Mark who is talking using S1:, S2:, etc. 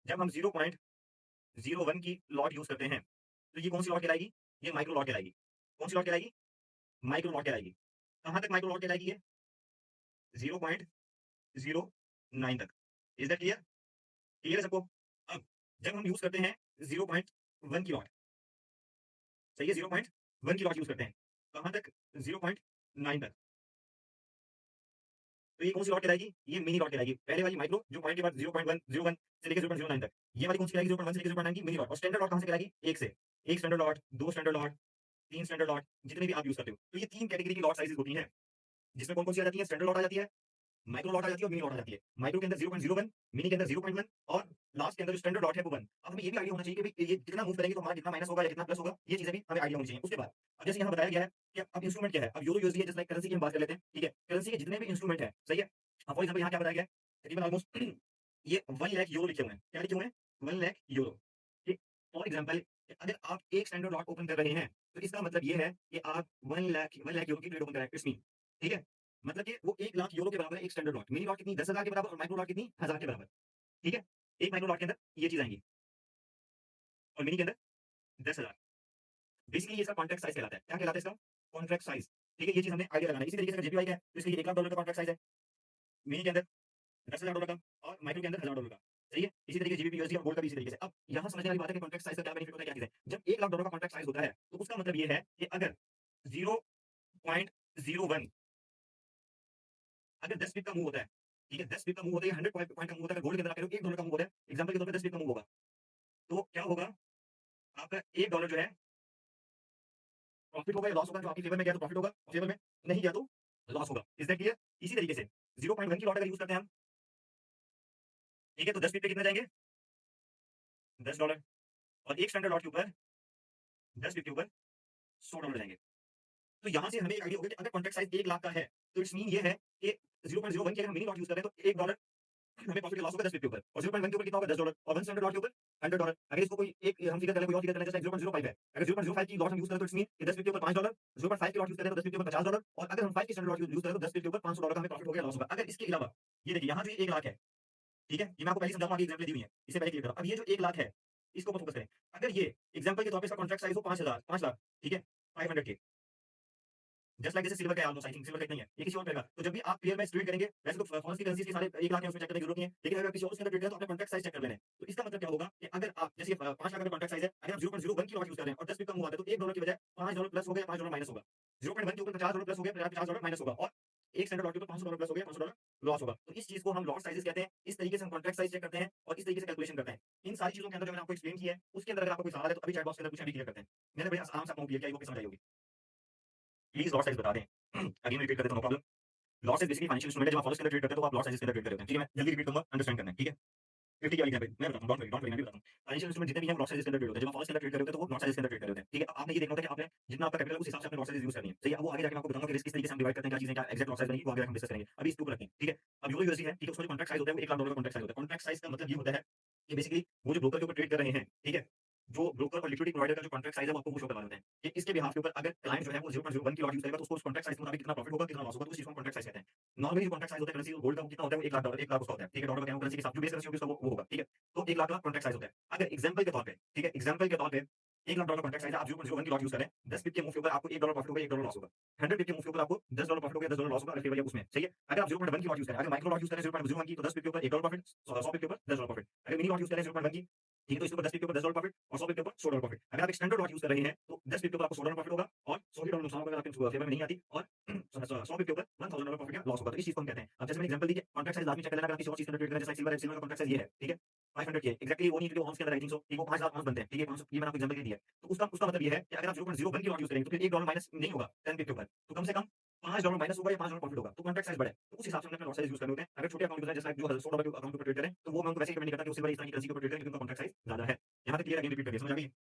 S1: जब हम 0.01 की लॉट यूज़ करते हैं, तो ये कौन-सी लॉट कहलाएगी? ये माइक्रो लॉट कहलाएगी। कौन-सी लॉट कहलाएगी? माइक्रो लॉट कहलाएगी। कहाँ तक माइक्रो लॉट कहलाएगी ये? 0.09 तक। Is that clear? क्लियर है सबको? अब जब हम यूज़ करते हैं 0.1 की लॉट, सही है 0.1 की लॉट यूज़ करते हैं। कहाँ तक? 0.9 तक। तो ये कौन-सी लॉट कहलाएगी? ये मिनी लॉट कहलाएगी। पहले वाली माइक्रो जो पॉइंट के बाद 0.1 से लेके 0.09 तक। ये वाली कौन-सी कहलाएगी? 0.1 से लेके 0.9 की मिनी लॉट। और स्टैंडर्ड लॉट कहाँ से कहलाएगी? 1 से। 1 standard lot, 2 standard lot, 3 standard lot, जितने भी आप यूज़ करते हो। तो ये 3 कैटेगरी की लॉट साइज़ेज़ होती हैं, जिसमें कौन-कौन सी आ जाती है? स्टैंडर्ड लॉट आ जाती है, माइक्रो लॉट आ जाती है और मिनी लॉट आ जाती है। माइक्रो के अंदर 0.01, मिनी के अंदर 0.1 और लास्ट के अंदर जो स्टैंडर्ड लॉट है वो 1। अब हमें ये भी आइडिया होना चाहिए कि भई ये जितना मूव करेंगे तो हमारा कितना माइनस होगा या कितना प्लस होगा, ये चीज़ें भी हमें आइडिया होनी चाहिए। उसके बाद अब जैसे यहाँ बताया गया है कि अब इंस्ट्रूमेंट क्या है? अब यूरो यूएसडी है, जस्ट लाइक करेंसी की हम बात कर लेते हैं, ठीक है? करेंसी के जितने भी इंस्ट्रूमेंट हैं, सही है? अब फॉर एग्जांपल यहाँ क्या बताया गया है? तकरीबन ऑलमोस्ट ये 1 लाख यूरो लिखे हुए हैं। क्या लिखे हुए हैं? 1 लाख यूरो। ठीक? फॉर एग्जांपल अगर आप एक स्टैंडर्ड लॉट ओपन कर रहे हैं, तो इसका मतलब ये है कि आप 1 लाख यूरो की ट्रेड ओपन कर रहे हैं, इट्स मीन, ठीक है? मतलब कि वो 1 लाख यूरो के बराबर है एक स्टैंडर्ड लॉट। मिनी लॉट कितनी? 10,000 के बराबर और माइक्रो लॉट कितनी? 1000 के बराबर। ठीक है? एक माइक्रो लॉट के अंदर ये चीज़ आएँगी और मिनी के अंदर 10,000। बेसिकली ये इसका कॉन्ट्रैक्ट साइज़ कहलाता है। क्या कहलाता है इसका? Contract size. ठीक है? ये चीज़ हमने आइडिया लगाना है। इसी तरीके से अगर जेपीवाई का है, तो इसके लिए $1,00,000 का कॉन्ट्रैक्ट साइज़ है। मिनी के अंदर $10,000 का और माइक्रो के अंदर $1,000 का। सही है? इसी तरीके जीबीपी, यूएसडी और गोल्ड का भी इसी तरीके से। अब यहाँ समझने वाली बात है कि कॉन्ट्रैक्ट साइज़ का क्या बेनिफिट होता है, क्या चीज़ है? जब $1,00,000 का कॉन्ट्रैक्ट साइज़ होता है, तो उसका मतलब ये है कि अगर 0.01 अगर 10 पिप का मूव होता है, ठीक है? 10 पिप का मूव होता है या 100 पॉइंट का मूव होता है, अगर गोल्ड के अंदर आप कह रहे हो $1 का मूव हो रहा है, एग्जांपल के तौर पे 10 पिप का मूव होगा, तो क्या होगा? आपका $1 जो है प्रॉफिट होगा या लॉस होगा? जो आपकी फेवर में गया तो प्रॉफिट होगा, फेवर में नहीं गया तो लॉस होगा। Is that clear? इसी तरीके से 0.1 की लॉट अगर यूज़ करते हैं हम, ठीक है? तो 10 पिप पे कितने जाएँगे? $10 और एक स्टैंडर्ड लॉट के ऊपर 10 पिप के ऊपर $100 जाएँगे। तो यहाँ से हमें एक आइडिया हो गया कि अगर कॉन्ट्रैक्ट साइज़ 1 लाख का है, तो इट्स मीन ये है कि 0.01 की अगर हम मिनी लॉट यूज़ कर रहे हैं तो $1 हमें प्रॉफिट या लॉस होगा 10 पिप के ऊपर और 0.1 के ऊपर कितना होगा? $10 और 1 स्टैंडर्ड लॉट के ऊपर $100। अगर इसको कोई एक हम फिगर कर लें, कोई और फिगर कर लें, जैसे 0.05 है। अगर 0.05 की लॉट हम यूज़ करें तो इट्स मीन कि 10 पिप के ऊपर $5, 0.5 की लॉट यूज़ करें तो 10 पिप के ऊपर $50 और अगर हम 5 की स्टैंडर्ड लॉट यूज़ करें तो 10 पिप के ऊपर $500 का हमें प्रॉफिट होगा या लॉस होगा। अगर इसके अलावा ये देखिए यहाँ जो ये 1 लाख है, ठीक है? ये मैं आपको पहले ही समझाऊँगा, आगे एग्ज़ाम्पल दी हुई है। इससे पहले क्लियर करो। अब ये जो 1 लाख है, इसके ऊपर फोकस करें। अगर ये एग्ज़ाम्पल के तौर पे इसका कॉन्ट्रैक्ट साइज़ हो 5 लाख, ठीक है? 500 के जस्ट लाइक जैसे सिल्वर का है ऑलमोस्ट, आई थिंक सिल्वर का इतना ही है, ये किसी और पेयर का। तो जब भी आप पेयर में ट्रेड करेंगे, वैसे तो फॉरेक्स की करेंसीज़ के सारे 1 लाख है, उसमें चेक करने की जरूरत नहीं है। लेकिन अगर आप किसी और उसके अंदर ट्रेड करें तो अपना कॉन्ट्रैक्ट साइज़ चेक कर लेना है। तो इसका मतलब क्या होगा कि अगर आप जैसे 5 लाख का कॉन्ट्रैक्ट साइज़ है, अगर आप 0.01 की लॉट यूज़ कर रहे हैं और 10 पिप का मूव आता है, तो $1 की बजाय $5 प्लस होगा या $5 माइनस होगा। 0.1 के ऊपर $50 प्लस हो गया, $50 माइनस होगा और एक स्टैंडर्ड लॉट के ऊपर $500 प्लस हो गया, $500 लॉस होगा। तो इस चीज़ को हम लॉट साइज़ेज़ कहते हैं। इस तरीके से हम कॉन्ट्रैक्ट साइज़ चेक करते हैं और इस तरीके से कैलकुलेशन करते हैं। इन सारी चीज़ों के अंदर जो मैंने आपको एक्सप्लेन किया है, उसके अंदर अगर आपको कोई सवाल है तो अभी चैट बॉक्स के अंदर पूछें, अभी क्लियर करते हैं। मैंने बड़े आराम से आपको क्लियर किया, आई होप समझ आई होगी। प्लीज़ लॉट साइज़ बता दें। अगेन रिपीट कर देता हूँ, no problem. Loss is basically financial instrument है, जब आप फॉरेक्स के अंदर ट्रेड करते हो तो आप लॉट साइज़ेज़ के अंदर ट्रेड कर रहे होते हैं, ठीक है? मैं जल्दी रिपीट करूँगा, अंडरस्टैंड करना है, ठीक है? 50 की वाली एग्जांपल मैं बताता हूँ, डोंट वरी मैं भी बताता हूँ। फाइनेंशियल इंस्ट्रूमेंट जितने भी हैं वो लॉट साइज़ेज़ के अंदर ट्रेड होते हैं। जब आप फॉरेक्स के अंदर ट्रेड कर रहे होते हैं तो वो लॉट साइज़ेज़ के अंदर ट्रेड कर रहे होते हैं, ठीक है? अब आपने ये देखना होता है कि आपने जितना आपका कैपिटल है उस हिसाब से आपने लॉट साइज़ेज़ यूज़ करनी है, सही है? अब वो आगे जाके मैं आपको बताऊँगा कि रिस्क किस तरीके से हम डिवाइड करते हैं, क्या चीज़ें, क्या एक्ज़ैक्ट लॉट साइज़ बनेगी, वो आगे हम डिस्कस करेंगे। अभी इसके ऊपर रखते हैं, ठीक है? अब यूरो यूएसडी है, ठीक है? उसका जो कॉन्ट्रैक्ट साइज़ होता है वो $1,00,000 का कॉन्ट्रैक्ट साइज़ होता है। कॉन्ट्रैक्ट साइज़ का मतलब ये होता है कि बेसिकली वो जो ब्रोकर के ऊपर ट्रेड कर रहे हैं, ठीक है? जो ब्रोकर और लिक्विडिटी प्रोवाइडर का जो कॉन्ट्रैक्ट साइज़ है वो आपको वो शो करवा देते हैं कि इसके बिहाफ के ऊपर अगर क्लाइंट जो है वो 0.01 की लॉट यूज़ करेगा तो उसको उस कॉन्ट्रैक्ट साइज़ के मुताबिक कितना प्रॉफिट होगा, कितना लॉस होगा, तो उस चीज़ को हम कॉन्ट्रैक्ट साइज़ कहते हैं। नॉर्मली जो कॉन्ट्रैक्ट साइज़ होता है करेंसी गोल्ड का वो कितना होता है, वो $1,00,000 1 लाख उसका होता है, ठीक है? डॉलर का करेंसी के साथ जो बेस करेंसी होगी उसका वो होगा, ठीक है? तो 1 लाख का कॉन्ट्रैक्ट साइज़ होता है। अगर एग्जांपल के तौर पे, ठीक है? एग्जांपल के तौर पे $1,00,000 कॉन्ट्रैक्ट साइज़ है, आप 0.01 की लॉट यूज़ कर रहे हैं, 10 पिप के मूव के ऊपर आपको $1 प्रॉफिट होगा, $1 लॉस होगा। 100 पिप के मूव के ऊपर आपको $10 प्रॉफिट होगा, $10 लॉस होगा, अगर फेवर या उसमें, सही है? अगर आप 0.1 की लॉट यूज़ करें, अगर माइक्रो लॉट यूज़ करें 0.01 की तो 10 पिप के ऊपर $1 प्रॉफिट, 100 पिप के ऊपर $10 प्रॉफिट। अगर मिनी लॉट यूज़ करें 0.1 की, ठीक है? तो इसके ऊपर 10 पिप के ऊपर $10 प्रॉफिट और 100 पिप के ऊपर $100 प्रॉफिट। अगर आप एक स्टैंडर्ड लॉट यूज़ कर रहे हैं, तो 10 पिप के ऊपर आपको $100 प्रॉफिट होगा और $100 नुकसान होगा अगर आपके फेवर में नहीं आती और 100 पिप के ऊपर $1000 प्रॉफिट या लॉस होगा। तो इस चीज़ को हम कहते हैं। अब जैसे मैंने एग्जांपल दी कि कॉन्ट्रैक्ट साइज़ लास्ट में चेक कर लेना, अगर आप किसी और चीज़ के अंदर ट्रेड कर रहे हैं, जैसे सिल्वर है, सिल्वर का कॉन्ट्रैक्ट साइज़ ये है, ठीक है? 500 के एक्जेक्टली वो नहीं क्योंकि ऑन्स के अंदर आई थिंक सो, ठीक है? वो 5 लाख ऑन्स बनते हैं, ठीक है? 500 ये मैंने आपको एग्जांपल दे दिया है। तो उसका मतलब ये है कि अगर आप 0.01 की लॉट यूज़ करेंगे तो फिर $1 माइनस नहीं होगा 10 पिप के ऊपर, तो कम से कम $5 माइनस होगा या $5 प्रॉफिट होगा, तो कॉन्ट्रैक्ट साइज़ बड़ा है। तो उस हिसाब से हमने अपने लॉट साइज़ यूज़ करने होते हैं। अगर छोटे अकाउंट यूज़ करें जैसे जो $100 के अकाउंट के ऊपर ट्रेड करें, तो वो मैं उनको वैसे ही रिकमेंड नहीं करता कि वो सिल्वर इस तरह की करेंसी के ऊपर ट्रेड करें क्योंकि उनका कॉन्ट्रैक्ट साइज़ ज़्यादा है। यहाँ तक क्लियर, अगेन रिपीट करिए, समझ आ गई?